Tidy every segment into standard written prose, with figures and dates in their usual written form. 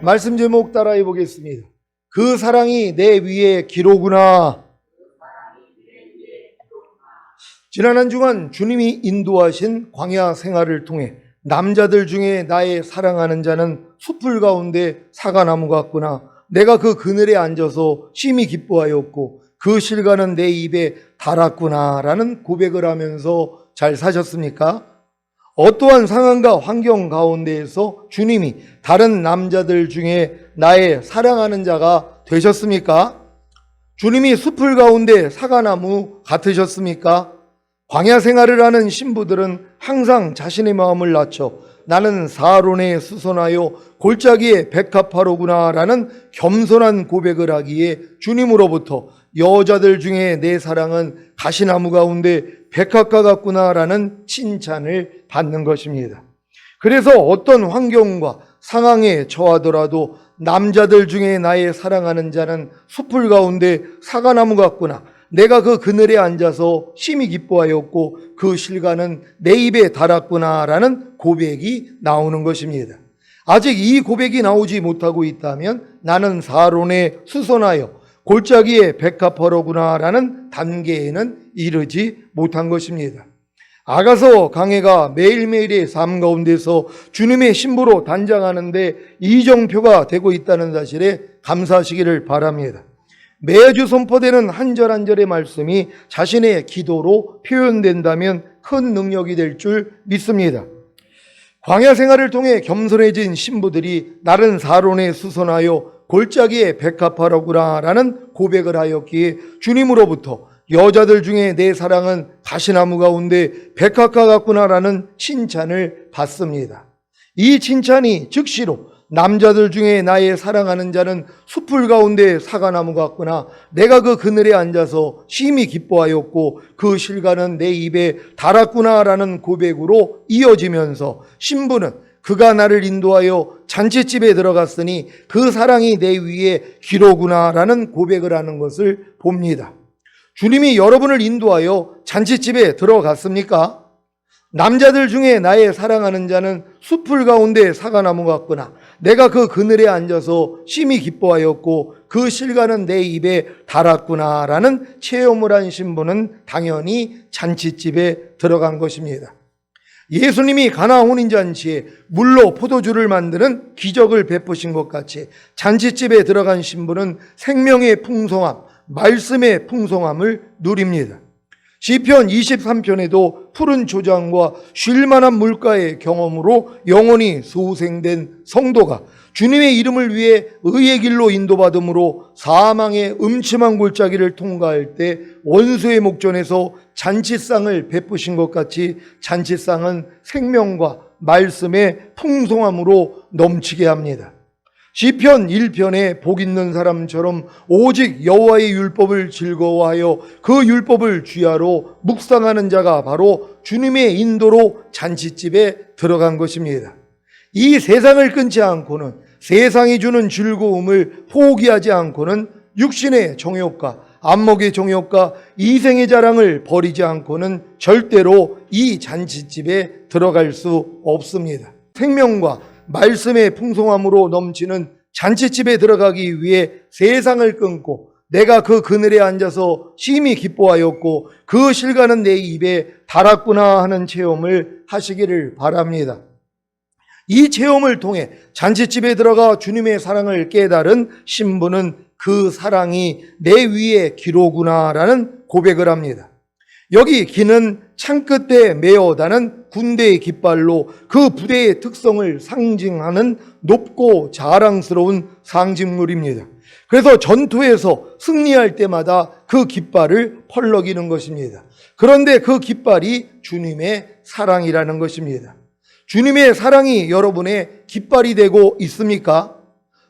말씀 제목 따라해 보겠습니다. 그 사랑이 내 위에 기로구나. 지난 한 주간 주님이 인도하신 광야 생활을 통해 남자들 중에 나의 사랑하는 자는 숲을 가운데 사과나무 같구나. 내가 그 그늘에 앉아서 심히 기뻐하였고 그 실과는 내 입에 달았구나 라는 고백을 하면서 잘 사셨습니까? 어떠한 상황과 환경 가운데에서 주님이 다른 남자들 중에 나의 사랑하는 자가 되셨습니까? 주님이 숲을 가운데 사과나무 같으셨습니까? 광야 생활을 하는 신부들은 항상 자신의 마음을 낮춰 나는 사론에 수선하여 골짜기에 백합화로구나 라는 겸손한 고백을 하기에 주님으로부터 여자들 중에 내 사랑은 가시나무 가운데 백합과 같구나 라는 칭찬을 받는 것입니다. 그래서 어떤 환경과 상황에 처하더라도 남자들 중에 나의 사랑하는 자는 숲을 가운데 사과나무 같구나. 내가 그 그늘에 앉아서 심히 기뻐하였고 그 실과는 내 입에 달았구나 라는 고백이 나오는 것입니다. 아직 이 고백이 나오지 못하고 있다면 나는 사론에 수선하여 골짜기에 백합화로구나 라는 단계에는 이르지 못한 것입니다. 아가서 강해가 매일매일의 삶 가운데서 주님의 신부로 단장하는데 이정표가 되고 있다는 사실에 감사하시기를 바랍니다. 매주 선포되는 한 절 한 절의 말씀이 자신의 기도로 표현된다면 큰 능력이 될 줄 믿습니다. 광야 생활을 통해 겸손해진 신부들이 나른 사론에 수선하여 골짜기에 백합화로구나 라는 고백을 하였기에 주님으로부터 여자들 중에 내 사랑은 가시나무 가운데 백합과 같구나 라는 칭찬을 받습니다. 이 칭찬이 즉시로 남자들 중에 나의 사랑하는 자는 숲을 가운데 사과나무 같구나. 내가 그 그늘에 앉아서 심히 기뻐하였고 그 실과는 내 입에 달았구나 라는 고백으로 이어지면서 신부는 그가 나를 인도하여 잔치집에 들어갔으니 그 사랑이 내 위에 기로구나 라는 고백을 하는 것을 봅니다. 주님이 여러분을 인도하여 잔치집에 들어갔습니까? 남자들 중에 나의 사랑하는 자는 숲을 가운데 사과나무 같구나. 내가 그 그늘에 앉아서 심히 기뻐하였고 그 실과는 내 입에 달았구나 라는 체험을 한 신부는 당연히 잔치집에 들어간 것입니다. 예수님이 가나 혼인잔치에 물로 포도주를 만드는 기적을 베푸신 것 같이 잔치집에 들어간 신부는 생명의 풍성함, 말씀의 풍성함을 누립니다. 시편 23편에도 푸른 초장과 쉴만한 물가의 경험으로 영원히 소생된 성도가 주님의 이름을 위해 의의 길로 인도받음으로 사망의 음침한 골짜기를 통과할 때 원수의 목전에서 잔치상을 베푸신 것 같이 잔치상은 생명과 말씀의 풍성함으로 넘치게 합니다. 시편 1편에 복 있는 사람처럼 오직 여호와의 율법을 즐거워하여 그 율법을 주야로 묵상하는 자가 바로 주님의 인도로 잔치집에 들어간 것입니다. 이 세상을 끊지 않고는 세상이 주는 즐거움을 포기하지 않고는 육신의 정욕과 안목의 정욕과 이생의 자랑을 버리지 않고는 절대로 이 잔치집에 들어갈 수 없습니다. 생명과 말씀의 풍성함으로 넘치는 잔치집에 들어가기 위해 세상을 끊고 내가 그 그늘에 앉아서 심히 기뻐하였고 그 실과는 내 입에 달았구나 하는 체험을 하시기를 바랍니다. 이 체험을 통해 잔치집에 들어가 주님의 사랑을 깨달은 신부는 그 사랑이 내 위에 기로구나 라는 고백을 합니다. 여기 기는 창끝에 메어다는 군대의 깃발로 그 부대의 특성을 상징하는 높고 자랑스러운 상징물입니다. 그래서 전투에서 승리할 때마다 그 깃발을 펄럭이는 것입니다. 그런데 그 깃발이 주님의 사랑이라는 것입니다. 주님의 사랑이 여러분의 깃발이 되고 있습니까?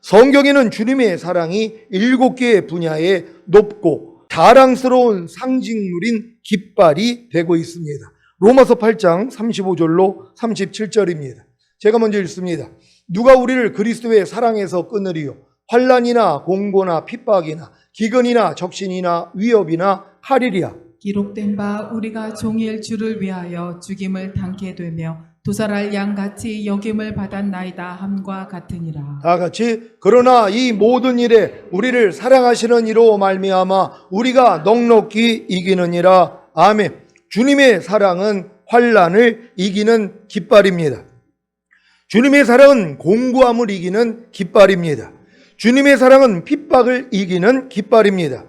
성경에는 주님의 사랑이 7개의 분야에 높고 자랑스러운 상징물인 깃발이 되고 있습니다. 로마서 8장 35절로 37절입니다. 제가 먼저 읽습니다. 누가 우리를 그리스도의 사랑에서 끊으리요? 환난이나 공고나 핍박이나 기근이나 적신이나 위협이나 하리리야. 기록된 바 우리가 종일 주를 위하여 죽임을 당케 되며 도살할 양같이 여김을 받았나이다 함과 같으니라. 다 같이 그러나 이 모든 일에 우리를 사랑하시는 이로 말미암아 우리가 넉넉히 이기느니라. 아멘. 주님의 사랑은 환난을 이기는 깃발입니다. 주님의 사랑은 공고함을 이기는 깃발입니다. 주님의 사랑은 핍박을 이기는 깃발입니다.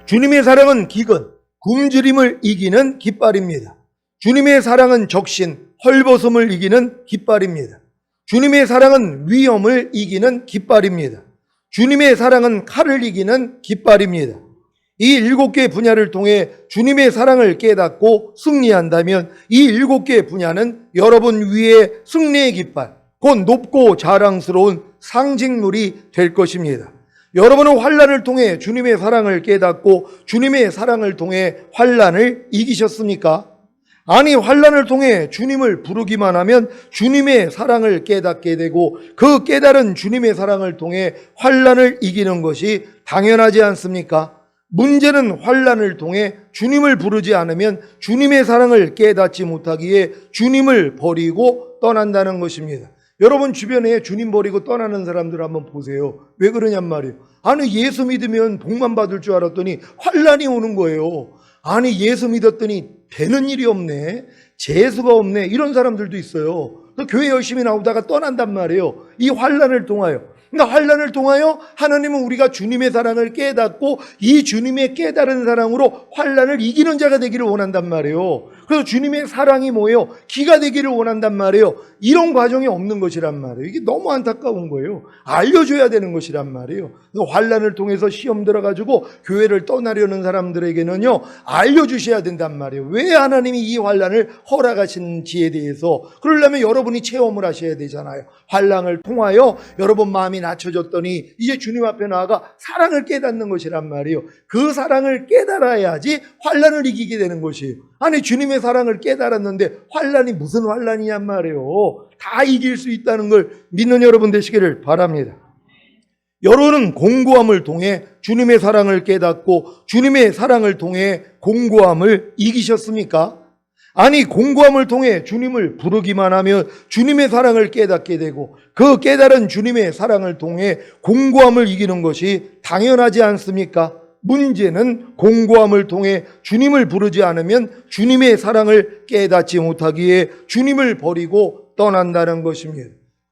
주님의 사랑은 기근, 굶주림을 이기는 깃발입니다. 주님의 사랑은 적신, 헐벗음을 이기는 깃발입니다. 주님의 사랑은 위험을 이기는 깃발입니다. 주님의 사랑은 칼을 이기는 깃발입니다. 이 7개 분야를 통해 주님의 사랑을 깨닫고 승리한다면 이 7개 분야는 여러분 위에 승리의 깃발, 곧 높고 자랑스러운 상징물이 될 것입니다. 여러분은 환난을 통해 주님의 사랑을 깨닫고 주님의 사랑을 통해 환난을 이기셨습니까? 아니, 환난을 통해 주님을 부르기만 하면 주님의 사랑을 깨닫게 되고 그 깨달은 주님의 사랑을 통해 환난을 이기는 것이 당연하지 않습니까? 문제는 환난을 통해 주님을 부르지 않으면 주님의 사랑을 깨닫지 못하기에 주님을 버리고 떠난다는 것입니다. 여러분 주변에 주님 버리고 떠나는 사람들 한번 보세요. 왜 그러냔 말이에요. 아니, 예수 믿으면 복만 받을 줄 알았더니 환난이 오는 거예요. 아니, 예수 믿었더니 되는 일이 없네, 재수가 없네, 이런 사람들도 있어요. 교회 열심히 나오다가 떠난단 말이에요. 이 환난을 통하여. 그러니까 환난을 통하여 하나님은 우리가 주님의 사랑을 깨닫고 이 주님의 깨달은 사랑으로 환난을 이기는 자가 되기를 원한단 말이에요. 그래서 주님의 사랑이 뭐예요? 기가 되기를 원한단 말이에요. 이런 과정이 없는 것이란 말이에요. 이게 너무 안타까운 거예요. 알려줘야 되는 것이란 말이에요. 그래서 환난을 통해서 시험 들어가지고 교회를 떠나려는 사람들에게는요, 알려주셔야 된단 말이에요. 왜 하나님이 이 환난을 허락하시는지에 대해서. 그러려면 여러분이 체험을 하셔야 되잖아요. 환난을 통하여 여러분 마음이 낮춰졌더니 이제 주님 앞에 나아가 사랑을 깨닫는 것이란 말이에요. 그 사랑을 깨달아야지 환난을 이기게 되는 것이에요. 아니, 주님의 사랑을 깨달았는데 환난이 무슨 환난이냔 말이에요. 다 이길 수 있다는 걸 믿는 여러분 되시기를 바랍니다. 여러분은 공고함을 통해 주님의 사랑을 깨닫고 주님의 사랑을 통해 공고함을 이기셨습니까? 아니, 공고함을 통해 주님을 부르기만 하면 주님의 사랑을 깨닫게 되고 그 깨달은 주님의 사랑을 통해 공고함을 이기는 것이 당연하지 않습니까? 문제는 공고함을 통해 주님을 부르지 않으면 주님의 사랑을 깨닫지 못하기에 주님을 버리고 떠난다는 것입니다.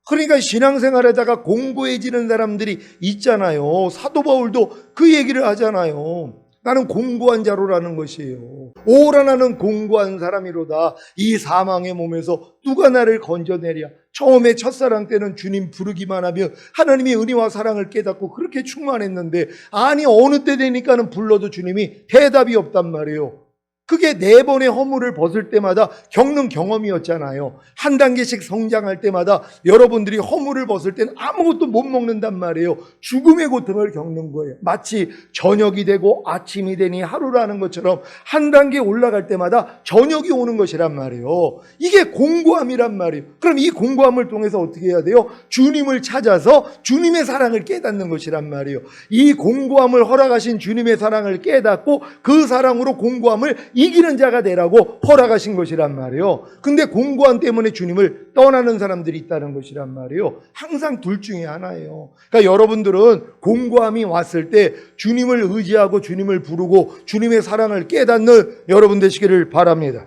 그러니까 신앙생활에다가 공고해지는 사람들이 있잖아요. 사도 바울도 그 얘기를 하잖아요. 나는 공고한 자로라는 것이에요. 오라 나는 공고한 사람이로다. 이 사망의 몸에서 누가 나를 건져내랴. 처음에 첫사랑 때는 주님 부르기만 하면 하나님의 은혜와 사랑을 깨닫고 그렇게 충만했는데, 아니 어느 때 되니까는 불러도 주님이 대답이 없단 말이에요. 그게 4번의 허물을 벗을 때마다 겪는 경험이었잖아요. 한 단계씩 성장할 때마다 여러분들이 허물을 벗을 때는 아무것도 못 먹는단 말이에요. 죽음의 고통을 겪는 거예요. 마치 저녁이 되고 아침이 되니 하루라는 것처럼 한 단계 올라갈 때마다 저녁이 오는 것이란 말이에요. 이게 공고함이란 말이에요. 그럼 이 공고함을 통해서 어떻게 해야 돼요? 주님을 찾아서 주님의 사랑을 깨닫는 것이란 말이에요. 이 공고함을 허락하신 주님의 사랑을 깨닫고 그 사랑으로 공고함을 이기는 자가 되라고 허락하신 것이란 말이에요. 근데 공고함 때문에 주님을 떠나는 사람들이 있다는 것이란 말이에요. 항상 둘 중에 하나예요. 그러니까 여러분들은 공고함이 왔을 때 주님을 의지하고 주님을 부르고 주님의 사랑을 깨닫는 여러분 되시기를 바랍니다.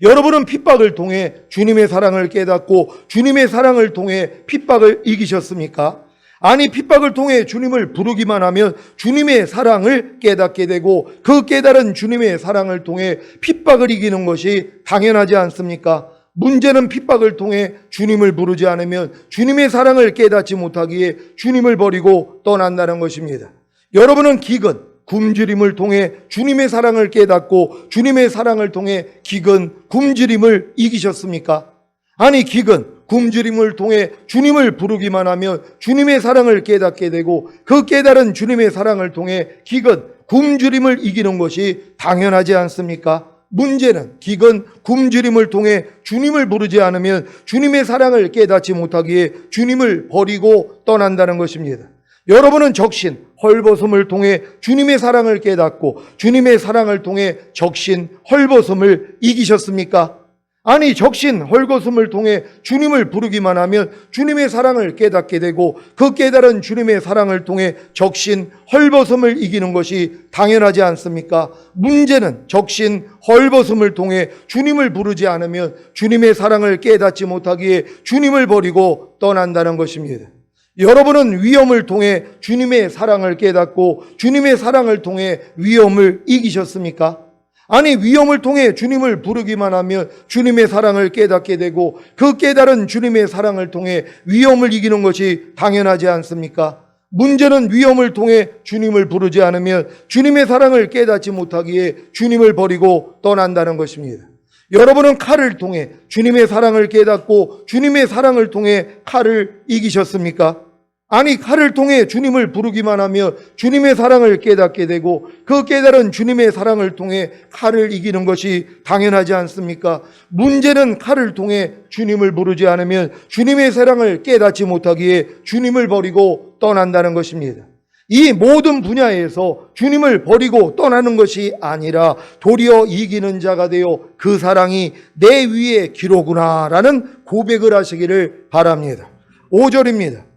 여러분은 핍박을 통해 주님의 사랑을 깨닫고 주님의 사랑을 통해 핍박을 이기셨습니까? 아니, 핍박을 통해 주님을 부르기만 하면 주님의 사랑을 깨닫게 되고 그 깨달은 주님의 사랑을 통해 핍박을 이기는 것이 당연하지 않습니까? 문제는 핍박을 통해 주님을 부르지 않으면 주님의 사랑을 깨닫지 못하기에 주님을 버리고 떠난다는 것입니다. 여러분은 기근, 굶주림을 통해 주님의 사랑을 깨닫고 주님의 사랑을 통해 기근, 굶주림을 이기셨습니까? 아니, 기근, 굶주림을 통해 주님을 부르기만 하면 주님의 사랑을 깨닫게 되고 그 깨달은 주님의 사랑을 통해 기근, 굶주림을 이기는 것이 당연하지 않습니까? 문제는 기근, 굶주림을 통해 주님을 부르지 않으면 주님의 사랑을 깨닫지 못하기에 주님을 버리고 떠난다는 것입니다. 여러분은 적신, 헐벗음을 통해 주님의 사랑을 깨닫고 주님의 사랑을 통해 적신, 헐벗음을 이기셨습니까? 아니, 적신 헐거숨을 통해 주님을 부르기만 하면 주님의 사랑을 깨닫게 되고, 그 깨달은 주님의 사랑을 통해 적신 헐벗음을 이기는 것이 당연하지 않습니까? 문제는 적신 헐벗음을 통해 주님을 부르지 않으면 주님의 사랑을 깨닫지 못하기에 주님을 버리고 떠난다는 것입니다. 여러분은 위험을 통해 주님의 사랑을 깨닫고 주님의 사랑을 통해 위험을 이기셨습니까? 아니, 위험을 통해 주님을 부르기만 하면 주님의 사랑을 깨닫게 되고, 그 깨달은 주님의 사랑을 통해 위험을 이기는 것이 당연하지 않습니까? 문제는 위험을 통해 주님을 부르지 않으면 주님의 사랑을 깨닫지 못하기에 주님을 버리고 떠난다는 것입니다. 여러분은 칼을 통해 주님의 사랑을 깨닫고 주님의 사랑을 통해 칼을 이기셨습니까? 아니, 칼을 통해 주님을 부르기만 하며 주님의 사랑을 깨닫게 되고, 그 깨달은 주님의 사랑을 통해 칼을 이기는 것이 당연하지 않습니까? 문제는 칼을 통해 주님을 부르지 않으면 주님의 사랑을 깨닫지 못하기에 주님을 버리고 떠난다는 것입니다. 이 모든 분야에서 주님을 버리고 떠나는 것이 아니라 도리어 이기는 자가 되어 그 사랑이 내 위에 기로구나라는 고백을 하시기를 바랍니다. 5절입니다.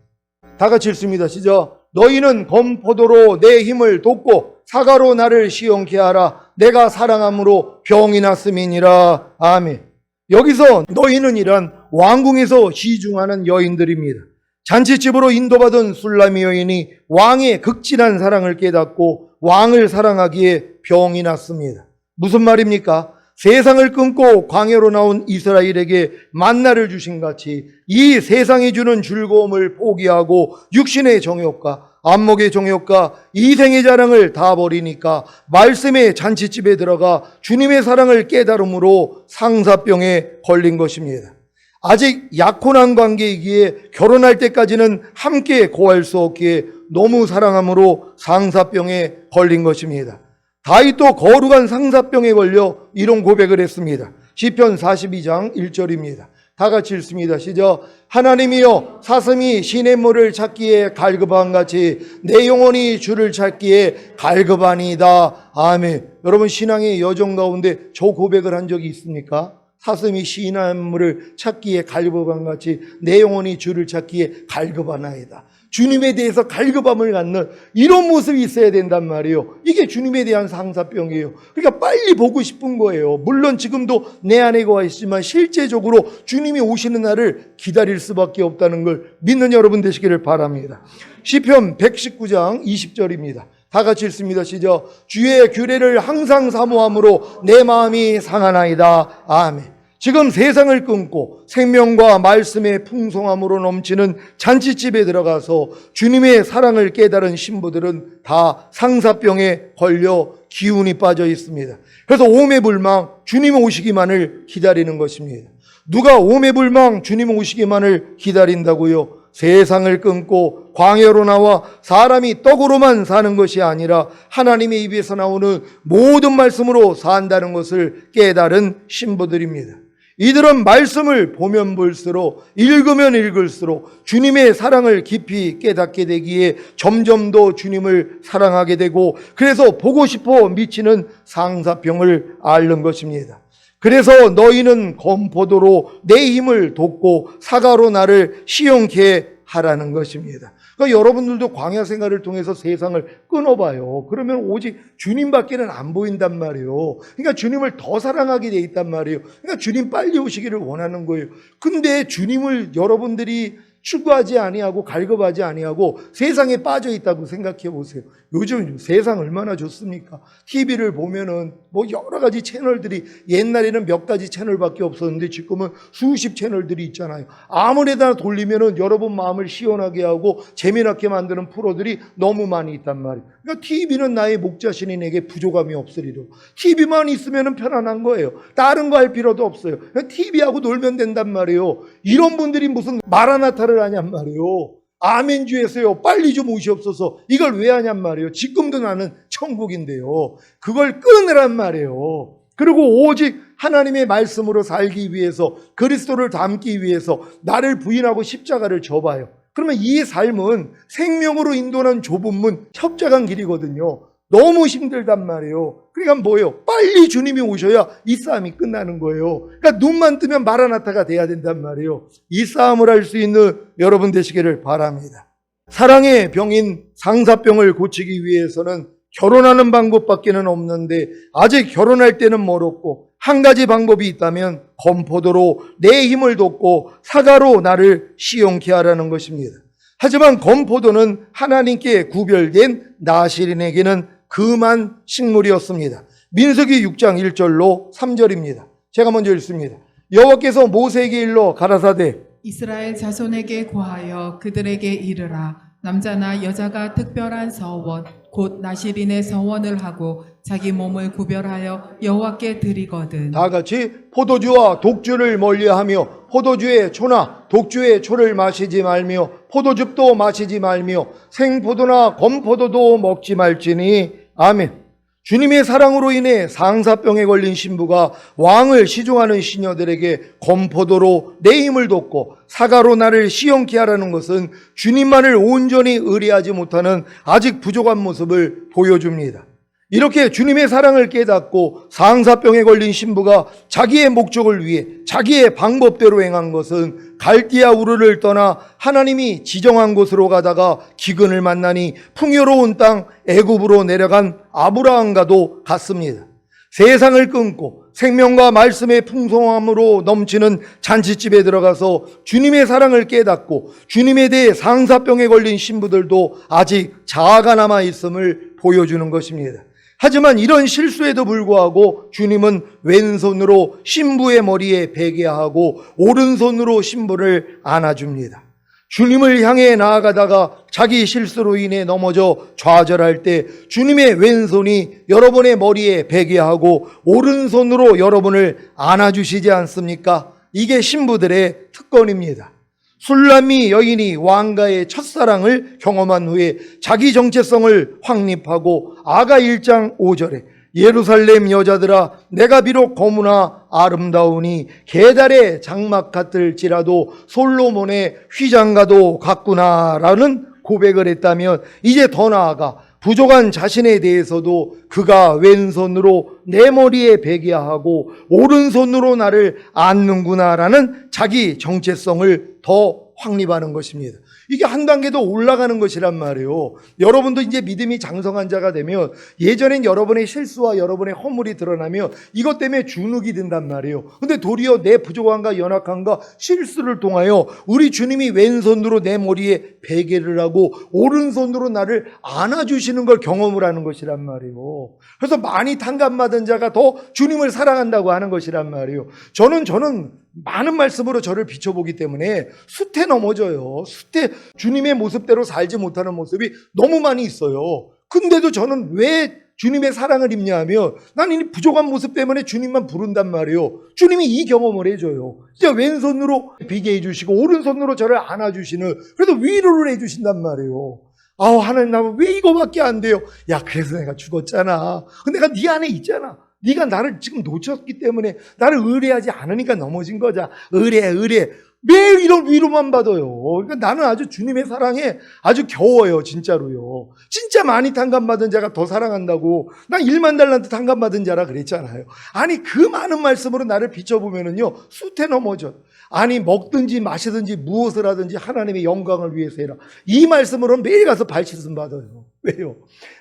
다 같이 읽습니다. 시작. 너희는 검포도로 내 힘을 돋고 사과로 나를 시원케 하라. 내가 사랑함으로 병이 났음이니라. 아멘. 여기서 너희는 이란 왕궁에서 시중하는 여인들입니다. 잔치집으로 인도받은 술람이 여인이 왕의 극진한 사랑을 깨닫고 왕을 사랑하기에 병이 났습니다. 무슨 말입니까? 세상을 끊고 광야로 나온 이스라엘에게 만나를 주신 같이 이 세상이 주는 즐거움을 포기하고 육신의 정욕과 안목의 정욕과 이생의 자랑을 다 버리니까 말씀의 잔치집에 들어가 주님의 사랑을 깨달음으로 상사병에 걸린 것입니다. 아직 약혼한 관계이기에 결혼할 때까지는 함께 거할 수 없기에 너무 사랑함으로 상사병에 걸린 것입니다. 다윗도 거룩한 상사병에 걸려 이런 고백을 했습니다. 시편 42장 1절입니다. 다 같이 읽습니다. 시작. 하나님이여, 사슴이 시냇물을 찾기에 갈급한 같이 내 영혼이 주를 찾기에 갈급하니이다. 아멘. 여러분, 신앙의 여정 가운데 저 고백을 한 적이 있습니까? 사슴이 시냇물을 찾기에 갈급한 같이 내 영혼이 주를 찾기에 갈급하나이다. 주님에 대해서 갈급함을 갖는 이런 모습이 있어야 된단 말이에요. 이게 주님에 대한 상사병이에요. 그러니까 빨리 보고 싶은 거예요. 물론 지금도 내 안에 와 있지만 실제적으로 주님이 오시는 날을 기다릴 수밖에 없다는 걸 믿는 여러분 되시기를 바랍니다. 시편 119장 20절입니다. 다 같이 읽습니다. 시작. 주의 규례를 항상 사모함으로 내 마음이 상하나이다. 아멘. 지금 세상을 끊고 생명과 말씀의 풍성함으로 넘치는 잔치집에 들어가서 주님의 사랑을 깨달은 신부들은 다 상사병에 걸려 기운이 빠져 있습니다. 그래서 오매불망 주님 오시기만을 기다리는 것입니다. 누가 오매불망 주님 오시기만을 기다린다고요? 세상을 끊고 광야로 나와 사람이 떡으로만 사는 것이 아니라 하나님의 입에서 나오는 모든 말씀으로 산다는 것을 깨달은 신부들입니다. 이들은 말씀을 보면 볼수록, 읽으면 읽을수록 주님의 사랑을 깊이 깨닫게 되기에 점점 더 주님을 사랑하게 되고, 그래서 보고 싶어 미치는 상사병을 앓는 것입니다. 그래서 너희는 검포도로 내 힘을 돋고 사과로 나를 시원케 하라는 것입니다. 그러니까 여러분들도 광야 생활을 통해서 세상을 끊어봐요. 그러면 오직 주님밖에는 안 보인단 말이에요. 그러니까 주님을 더 사랑하게 돼 있단 말이에요. 그러니까 주님 빨리 오시기를 원하는 거예요. 근데 주님을 여러분들이 추구하지 아니하고 갈급하지 아니하고 세상에 빠져 있다고 생각해 보세요. 요즘 세상 얼마나 좋습니까? TV를 보면은 뭐 여러 가지 채널들이, 옛날에는 몇 가지 채널밖에 없었는데 지금은 수십 채널들이 있잖아요. 아무래나 돌리면은 여러분 마음을 시원하게 하고 재미나게 만드는 프로들이 너무 많이 있단 말이에요. 그러니까 TV는 나의 목자신이 내게 부족함이 없으리라. TV만 있으면은 편안한 거예요. 다른 거 할 필요도 없어요. 그냥 TV하고 놀면 된단 말이에요. 이런 분들이 무슨 마라나타를 하냔 말이에요. 아멘주에서요, 빨리 좀 오시옵소서. 이걸 왜 하냔 말이에요. 지금도 나는 천국인데요. 그걸 끊으란 말이에요. 그리고 오직 하나님의 말씀으로 살기 위해서, 그리스도를 닮기 위해서 나를 부인하고 십자가를 져봐요. 그러면 이 삶은 생명으로 인도하는 좁은 문, 협착한 길이거든요. 너무 힘들단 말이에요. 그러니까 뭐예요? 빨리 주님이 오셔야 이 싸움이 끝나는 거예요. 그러니까 눈만 뜨면 마라나타가 돼야 된단 말이에요. 이 싸움을 할 수 있는 여러분 되시기를 바랍니다. 사랑의 병인 상사병을 고치기 위해서는 결혼하는 방법밖에는 없는데 아직 결혼할 때는 멀었고 한 가지 방법이 있다면 건포도로 내 힘을 돋고 사과로 나를 시용케 하라는 것입니다. 하지만 건포도는 하나님께 구별된 나실인에게는 금한 식물이었습니다. 민수기 6장 1절로 3절입니다. 제가 먼저 읽습니다. 여호와께서 모세에게 일러 가라사대 이스라엘 자손에게 고하여 그들에게 이르라. 남자나 여자가 특별한 서원 곧 나실인의 서원을 하고 자기 몸을 구별하여 여호와께 드리거든. 다 같이 포도주와 독주를 멀리하며 포도주의 초나 독주의 초를 마시지 말며 포도즙도 마시지 말며 생포도나 건포도도 먹지 말지니 아멘. 주님의 사랑으로 인해 상사병에 걸린 신부가 왕을 시종하는 시녀들에게 건포도로 내 힘을 돋고 사과로 나를 시용케 하라는 것은 주님만을 온전히 의뢰하지 못하는 아직 부족한 모습을 보여줍니다. 이렇게 주님의 사랑을 깨닫고 상사병에 걸린 신부가 자기의 목적을 위해 자기의 방법대로 행한 것은 갈대아 우르를 떠나 하나님이 지정한 곳으로 가다가 기근을 만나니 풍요로운 땅 애굽으로 내려간 아브라함과도 같습니다. 세상을 끊고 생명과 말씀의 풍성함으로 넘치는 잔치집에 들어가서 주님의 사랑을 깨닫고 주님에 대해 상사병에 걸린 신부들도 아직 자아가 남아 있음을 보여주는 것입니다. 하지만 이런 실수에도 불구하고 주님은 왼손으로 신부의 머리에 베개하고 오른손으로 신부를 안아줍니다. 주님을 향해 나아가다가 자기 실수로 인해 넘어져 좌절할 때 주님의 왼손이 여러분의 머리에 베개하고 오른손으로 여러분을 안아주시지 않습니까? 이게 신부들의 특권입니다. 술람미 여인이 왕가의 첫사랑을 경험한 후에 자기 정체성을 확립하고 아가 1장 5절에 예루살렘 여자들아 내가 비록 거무나 아름다우니 계달의 장막 같을지라도 솔로몬의 휘장과도 같구나라는 고백을 했다면 이제 더 나아가 부족한 자신에 대해서도 그가 왼손으로 내 머리에 베개하고 오른손으로 나를 안는구나라는 자기 정체성을 더 확립하는 것입니다. 이게 한 단계 더 올라가는 것이란 말이에요. 여러분도 이제 믿음이 장성한 자가 되면 예전엔 여러분의 실수와 여러분의 허물이 드러나면 이것 때문에 주눅이 든단 말이에요. 근데 도리어 내 부족함과 연약함과 실수를 통하여 우리 주님이 왼손으로 내 머리에 베개를 하고 오른손으로 나를 안아주시는 걸 경험을 하는 것이란 말이에요. 그래서 많이 탕감받은 자가 더 주님을 사랑한다고 하는 것이란 말이에요. 저는 많은 말씀으로 저를 비춰보기 때문에 숱에 넘어져요. 숱에 주님의 모습대로 살지 못하는 모습이 너무 많이 있어요. 근데도 저는 왜 주님의 사랑을 입냐 하면 나는 이 부족한 모습 때문에 주님만 부른단 말이에요. 주님이 이 경험을 해줘요. 진짜 왼손으로 비게 해주시고 오른손으로 저를 안아주시는, 그래도 위로를 해주신단 말이에요. 아우 하나님 나 왜 이거밖에 안 돼요? 야 그래서 내가 죽었잖아. 근데 내가 네 안에 있잖아. 네가 나를 지금 놓쳤기 때문에 나를 의뢰하지 않으니까 넘어진 거자. 의뢰 매일 이런 위로만 받아요. 그러니까 나는 아주 주님의 사랑에 아주 겨워요. 진짜로요. 진짜 많이 탕감받은 자가 더 사랑한다고 난 1만 달란트 탕감받은 자라 그랬잖아요. 아니 그 많은 말씀으로 나를 비춰보면은요 숱에 넘어져. 아니 먹든지 마시든지 무엇을 하든지 하나님의 영광을 위해서 해라. 이 말씀으로는 매일 가서 발씻음 받아요. 왜요?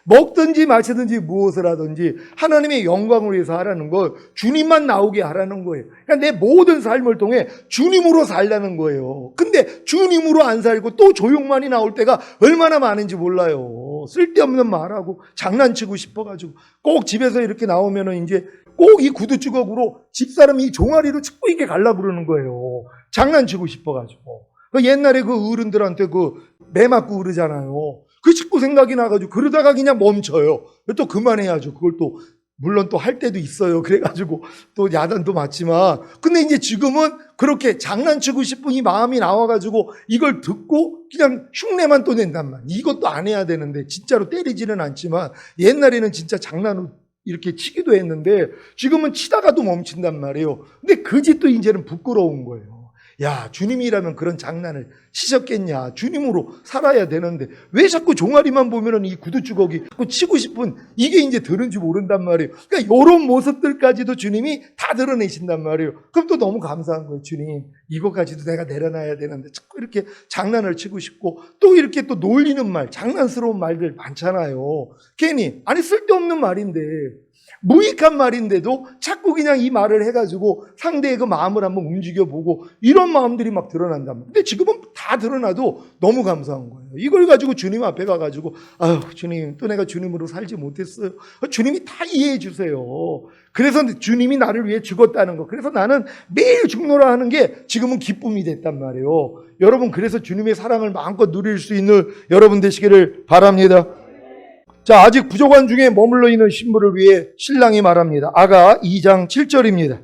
먹든지 마시든지 무엇을 하든지 하나님의 영광을 위해서 하라는 건 주님만 나오게 하라는 거예요. 그러니까 내 모든 삶을 통해 주님으로 살라는 거예요. 근데 주님으로 안 살고 또 조용만이 나올 때가 얼마나 많은지 몰라요. 쓸데없는 말하고 장난치고 싶어가지고 꼭 집에서 이렇게 나오면은 이제 꼭 이 구두 주걱으로 집사람이 이 종아리로 축구 있게 갈라 그러는 거예요. 장난치고 싶어가지고. 옛날에 그 어른들한테 매 맞고 그러잖아요. 그 축구 생각이 나가지고 그러다가 그냥 멈춰요. 또 그만해야죠. 그걸 또 물론 또 할 때도 있어요. 그래가지고 또 야단도 맞지만, 근데 이제 지금은 그렇게 장난치고 싶은 이 마음이 나와가지고 이걸 듣고 그냥 흉내만 또 낸단 말이에요. 이것도 안 해야 되는데 진짜로 때리지는 않지만 옛날에는 진짜 장난으로 이렇게 치기도 했는데 지금은 치다가도 멈춘단 말이에요. 근데 그 짓도 이제는 부끄러운 거예요. 야, 주님이라면 그런 장난을 치셨겠냐. 주님으로 살아야 되는데 왜 자꾸 종아리만 보면은 이 구두주걱이 자꾸 치고 싶은 이게 이제 들은지 모른단 말이에요. 그러니까 이런 모습들까지도 주님이 다 드러내신단 말이에요. 그럼 또 너무 감사한 거예요. 주님, 이거까지도 내가 내려놔야 되는데 자꾸 이렇게 장난을 치고 싶고 또 이렇게 또 놀리는 말, 장난스러운 말들 많잖아요. 괜히, 아니 쓸데없는 말인데 무익한 말인데도 자꾸 그냥 이 말을 해가지고 상대의 그 마음을 한번 움직여보고 이런 마음들이 막 드러난단 말이에요. 근데 지금은 다 드러나도 너무 감사한 거예요. 이걸 가지고 주님 앞에 가가지고 아유 주님 또 내가 주님으로 살지 못했어요. 주님이 다 이해해 주세요. 그래서 주님이 나를 위해 죽었다는 거. 그래서 나는 매일 죽노라 하는 게 지금은 기쁨이 됐단 말이에요. 여러분 그래서 주님의 사랑을 마음껏 누릴 수 있는 여러분 되시기를 바랍니다. 자, 아직 부족한 중에 머물러 있는 신부를 위해 신랑이 말합니다. 아가 2장 7절입니다.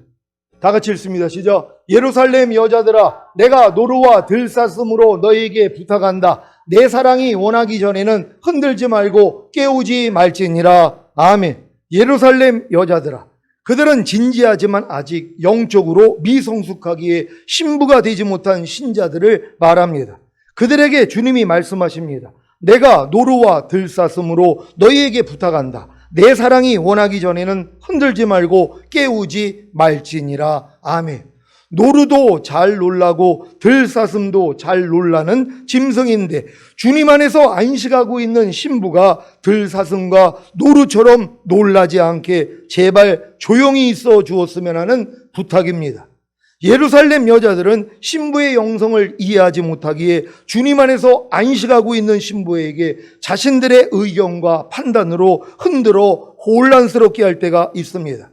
다 같이 읽습니다. 시작. 예루살렘 여자들아, 내가 노루와 들사슴으로 너에게 부탁한다. 내 사랑이 원하기 전에는 흔들지 말고 깨우지 말지니라. 아멘. 예루살렘 여자들아, 그들은 진지하지만 아직 영적으로 미성숙하기에 신부가 되지 못한 신자들을 말합니다. 그들에게 주님이 말씀하십니다. 내가 노루와 들사슴으로 너희에게 부탁한다. 내 사랑이 원하기 전에는 흔들지 말고 깨우지 말지니라. 아멘. 노루도 잘 놀라고 들사슴도 잘 놀라는 짐승인데 주님 안에서 안식하고 있는 신부가 들사슴과 노루처럼 놀라지 않게 제발 조용히 있어 주었으면 하는 부탁입니다. 예루살렘 여자들은 신부의 영성을 이해하지 못하기에 주님 안에서 안식하고 있는 신부에게 자신들의 의견과 판단으로 흔들어 혼란스럽게 할 때가 있습니다.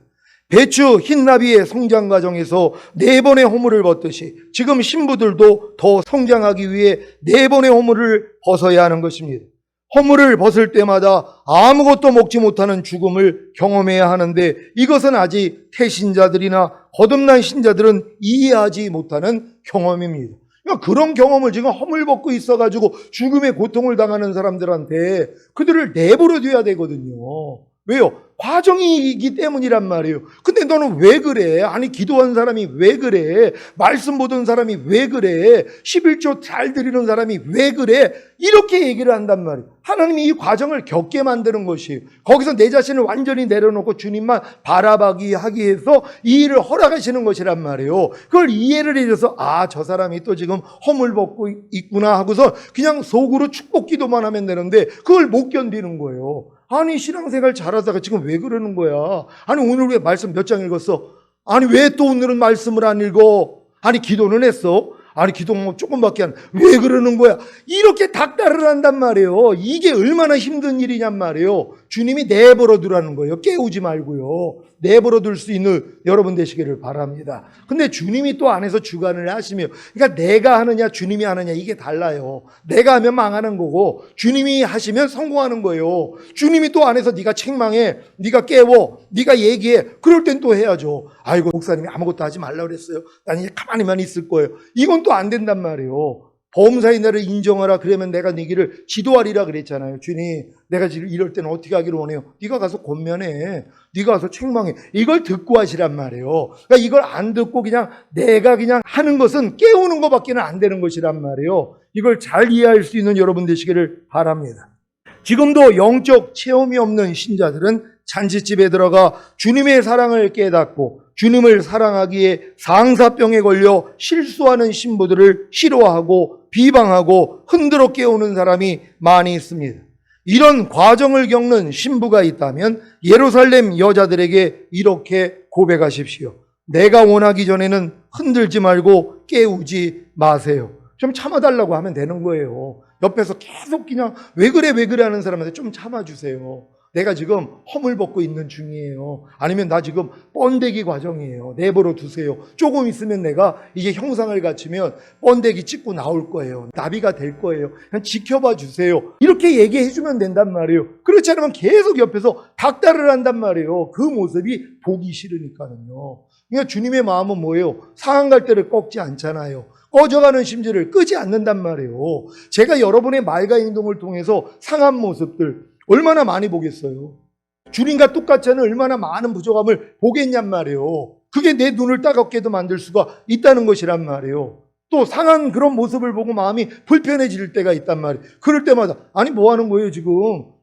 배추 흰나비의 성장 과정에서 4번의 허물을 벗듯이 지금 신부들도 더 성장하기 위해 4번의 허물을 벗어야 하는 것입니다. 허물을 벗을 때마다 아무것도 먹지 못하는 죽음을 경험해야 하는데 이것은 아직 태신자들이나 거듭난 신자들은 이해하지 못하는 경험입니다. 그러니까 그런 경험을 지금 허물 벗고 있어가지고 죽음의 고통을 당하는 사람들한테 그들을 내버려 둬야 되거든요. 왜요? 과정이기 때문이란 말이에요. 근데 너는 왜 그래? 아니 기도한 사람이 왜 그래? 말씀 보던 사람이 왜 그래? 11조 잘 드리는 사람이 왜 그래? 이렇게 얘기를 한단 말이에요. 하나님이 이 과정을 겪게 만드는 것이에요. 거기서 내 자신을 완전히 내려놓고 주님만 바라보기 하기 위해서 이 일을 허락하시는 것이란 말이에요. 그걸 이해를 해줘서 아, 저 사람이 또 지금 허물 벗고 있구나 하고서 그냥 속으로 축복 기도만 하면 되는데 그걸 못 견디는 거예요. 아니 신앙생활 잘하다가 지금 왜 그러는 거야? 아니 오늘 왜 말씀 몇 장 읽었어? 아니 왜 또 오늘은 말씀을 안 읽어? 아니 기도는 했어? 아니 기도 조금밖에 안. 왜 그러는 거야? 이렇게 닥달을 한단 말이에요. 이게 얼마나 힘든 일이냔 말이에요. 주님이 내버려 두라는 거예요. 깨우지 말고요. 내버려 둘 수 있는 여러분 되시기를 바랍니다. 근데 주님이 또 안에서 주관을 하시며, 그러니까 내가 하느냐 주님이 하느냐 이게 달라요. 내가 하면 망하는 거고 주님이 하시면 성공하는 거예요. 주님이 또 안에서 네가 책망해, 네가 깨워, 네가 얘기해. 그럴 땐 또 해야죠. 아이고 목사님이 아무것도 하지 말라고 그랬어요. 난 이제 가만히만 있을 거예요. 이건 또 안 된단 말이에요. 범사의 나를 인정하라. 그러면 내가 네 길을 지도하리라 그랬잖아요. 주님, 내가 지금 이럴 때는 어떻게 하기를 원해요? 네가 가서 권면해. 네가 가서 책망해. 이걸 듣고 하시란 말이에요. 그러니까 이걸 안 듣고 그냥 내가 그냥 하는 것은 깨우는 것밖에는 안 되는 것이란 말이에요. 이걸 잘 이해할 수 있는 여러분 되시기를 바랍니다. 지금도 영적 체험이 없는 신자들은 잔치집에 들어가 주님의 사랑을 깨닫고 주님을 사랑하기에 상사병에 걸려 실수하는 신부들을 싫어하고 비방하고 흔들어 깨우는 사람이 많이 있습니다. 이런 과정을 겪는 신부가 있다면 예루살렘 여자들에게 이렇게 고백하십시오. 내가 원하기 전에는 흔들지 말고 깨우지 마세요. 좀 참아달라고 하면 되는 거예요. 옆에서 계속 그냥 왜 그래 하는 사람한테 좀 참아주세요. 내가 지금 허물 벗고 있는 중이에요. 아니면 나 지금 번데기 과정이에요. 내버려 두세요. 조금 있으면 내가 이제 형상을 갖추면 번데기 찍고 나올 거예요. 나비가 될 거예요. 그냥 지켜봐 주세요. 이렇게 얘기해 주면 된단 말이에요. 그렇지 않으면 계속 옆에서 닥달을 한단 말이에요. 그 모습이 보기 싫으니까는요. 그러니까 주님의 마음은 뭐예요? 상한 갈대를 꺾지 않잖아요. 꺼져가는 심지를 끄지 않는단 말이에요. 제가 여러분의 말과 행동을 통해서 상한 모습들 얼마나 많이 보겠어요? 주님과 똑같지 않은 얼마나 많은 부족함을 보겠냔 말이에요. 그게 내 눈을 따갑게도 만들 수가 있다는 것이란 말이에요. 또 상한 그런 모습을 보고 마음이 불편해질 때가 있단 말이에요. 그럴 때마다 아니 뭐 하는 거예요 지금?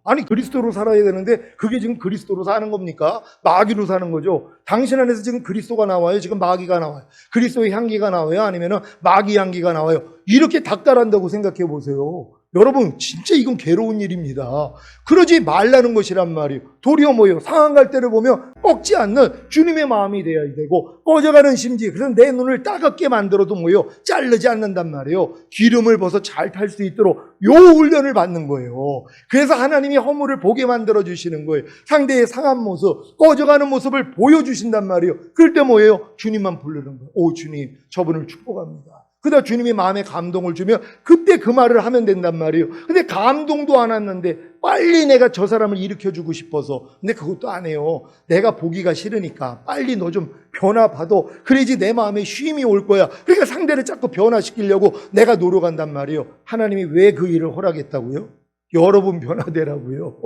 아니 그리스도로 살아야 되는데 그게 지금 그리스도로 사는 겁니까? 마귀로 사는 거죠. 당신 안에서 지금 그리스도가 나와요? 지금 마귀가 나와요? 그리스도의 향기가 나와요? 아니면 마귀 향기가 나와요? 이렇게 닥달한다고 생각해 보세요. 여러분 진짜 이건 괴로운 일입니다. 그러지 말라는 것이란 말이에요. 도리어 뭐예요? 상한 갈 때를 보면 꺾지 않는 주님의 마음이 되어야 되고 꺼져가는 심지, 그래서 내 눈을 따갑게 만들어도 뭐예요? 자르지 않는단 말이에요. 기름을 벗어 잘 탈 수 있도록 요 훈련을 받는 거예요. 그래서 하나님이 허물을 보게 만들어 주시는 거예요. 상대의 상한 모습, 꺼져가는 모습을 보여주신단 말이에요. 그럴 때 뭐예요? 주님만 부르는 거예요. 오 주님, 저분을 축복합니다. 그러다 주님이 마음에 감동을 주면 그때 그 말을 하면 된단 말이에요. 근데 감동도 안 왔는데 빨리 내가 저 사람을 일으켜주고 싶어서, 근데 그것도 안 해요. 내가 보기가 싫으니까 빨리 너 좀 변화받아. 그래야지 내 마음에 쉼이 올 거야. 그러니까 상대를 자꾸 변화시키려고 내가 노력한단 말이에요. 하나님이 왜 그 일을 허락했다고요? 여러분 변화되라고요.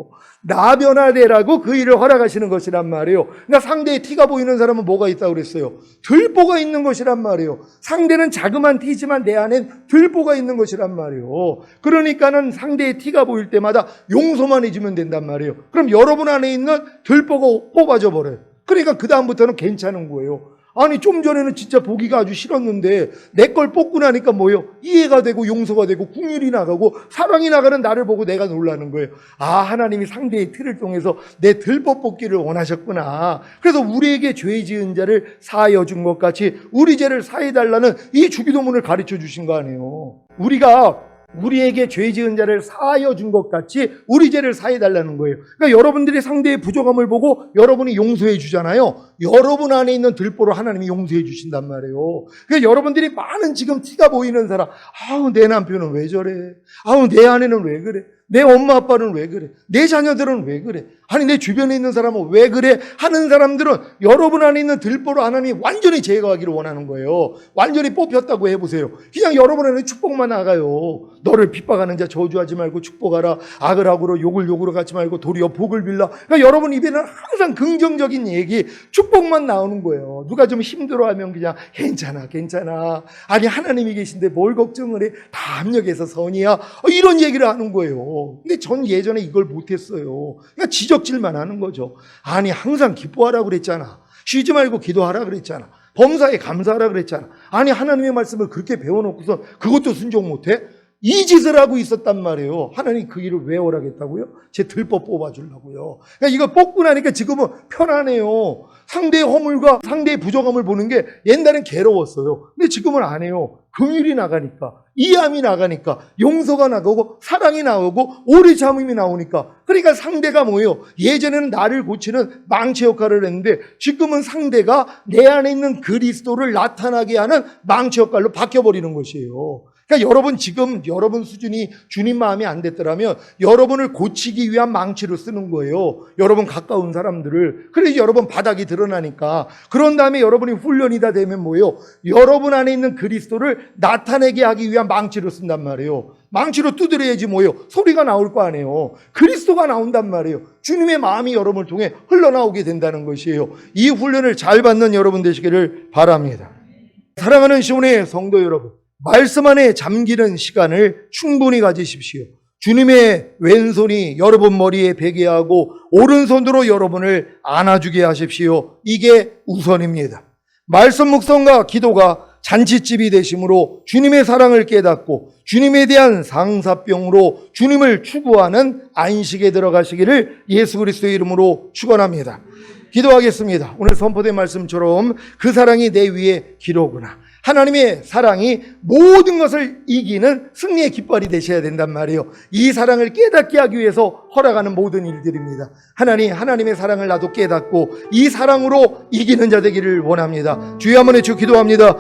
나 변화되라고 그 일을 허락하시는 것이란 말이에요. 그러니까 상대의 티가 보이는 사람은 뭐가 있다고 그랬어요? 들보가 있는 것이란 말이에요. 상대는 자그만 티지만 내 안엔 들보가 있는 것이란 말이에요. 그러니까는 상대의 티가 보일 때마다 용서만 해주면 된단 말이에요. 그럼 여러분 안에 있는 들보가 뽑아져 버려요. 그러니까 그 다음부터는 괜찮은 거예요. 아니 좀 전에는 진짜 보기가 아주 싫었는데 내 걸 뽑고 나니까 뭐예요? 이해가 되고 용서가 되고 긍휼이 나가고 사랑이 나가는 나를 보고 내가 놀라는 거예요. 아, 하나님이 상대의 틀을 통해서 내 들보 뽑기를 원하셨구나. 그래서 우리에게 죄 지은 자를 사하여 준 것 같이 우리 죄를 사해달라는 이 주기도문을 가르쳐 주신 거 아니에요. 우리에게 죄 지은 자를 사하여 준 것 같이 우리 죄를 사해달라는 거예요. 그러니까 여러분들이 상대의 부족함을 보고 여러분이 용서해 주잖아요. 여러분 안에 있는 들보로 하나님이 용서해 주신단 말이에요. 그러니까 여러분들이 많은 지금 티가 보이는 사람, 아우 내 남편은 왜 저래? 아우 내 아내는 왜 그래? 내 엄마 아빠는 왜 그래? 내 자녀들은 왜 그래? 아니 내 주변에 있는 사람은 왜 그래? 하는 사람들은 여러분 안에 있는 들보로 하나님이 완전히 제거하기를 원하는 거예요. 완전히 뽑혔다고 해보세요. 그냥 여러분 안에 축복만 나가요. 너를 핍박하는 자 저주하지 말고 축복하라. 악을 악으로 욕을 욕으로 갖지 말고 도리어 복을 빌라. 그러니까 여러분 입에는 항상 긍정적인 얘기, 축복만 나오는 거예요. 누가 좀 힘들어하면 그냥 괜찮아. 아니 하나님이 계신데 뭘 걱정을 해? 다 합력해서 선이야. 이런 얘기를 하는 거예요. 근데 전 예전에 이걸 못했어요. 그러니까 지적질만 하는 거죠. 아니 항상 기뻐하라고 그랬잖아. 쉬지 말고 기도하라 그랬잖아. 범사에 감사하라 그랬잖아. 아니 하나님의 말씀을 그렇게 배워놓고서 그것도 순종 못해? 이 짓을 하고 있었단 말이에요. 하나님 그 일을 왜 허락했다고요? 제 들법 뽑아주려고요. 그러니까 이거 뽑고 나니까 지금은 편하네요. 상대의 허물과 상대의 부족함을 보는 게 옛날엔 괴로웠어요. 근데 지금은 안 해요. 긍휼이 나가니까, 이함이 나가니까, 용서가 나가고 사랑이 나오고 오래 참음이 나오니까. 그러니까 상대가 뭐예요? 예전에는 나를 고치는 망치 역할을 했는데 지금은 상대가 내 안에 있는 그리스도를 나타나게 하는 망치 역할로 바뀌어버리는 것이에요. 그러니까 여러분 지금 여러분 수준이 주님 마음이 안 됐더라면 여러분을 고치기 위한 망치로 쓰는 거예요. 여러분 가까운 사람들을. 그래서 여러분 바닥이 드러나니까. 그런 다음에 여러분이 훈련이 다 되면 뭐예요? 여러분 안에 있는 그리스도를 나타내게 하기 위한 망치로 쓴단 말이에요. 망치로 두드려야지 뭐예요? 소리가 나올 거 아니에요. 그리스도가 나온단 말이에요. 주님의 마음이 여러분을 통해 흘러나오게 된다는 것이에요. 이 훈련을 잘 받는 여러분 되시기를 바랍니다. 사랑하는 시온의 성도 여러분, 말씀 안에 잠기는 시간을 충분히 가지십시오. 주님의 왼손이 여러분 머리에 베게 하고 오른손으로 여러분을 안아주게 하십시오. 이게 우선입니다. 말씀 묵상과 기도가 잔치집이 되심으로 주님의 사랑을 깨닫고 주님에 대한 상사병으로 주님을 추구하는 안식에 들어가시기를 예수 그리스도의 이름으로 축원합니다. 기도하겠습니다. 오늘 선포된 말씀처럼 그 사랑이 내 위에 기로구나. 하나님의 사랑이 모든 것을 이기는 승리의 깃발이 되셔야 된단 말이에요. 이 사랑을 깨닫게 하기 위해서 허락하는 모든 일들입니다. 하나님의 사랑을 나도 깨닫고 이 사랑으로 이기는 자 되기를 원합니다. 주여 한번 외쳐 기도합니다.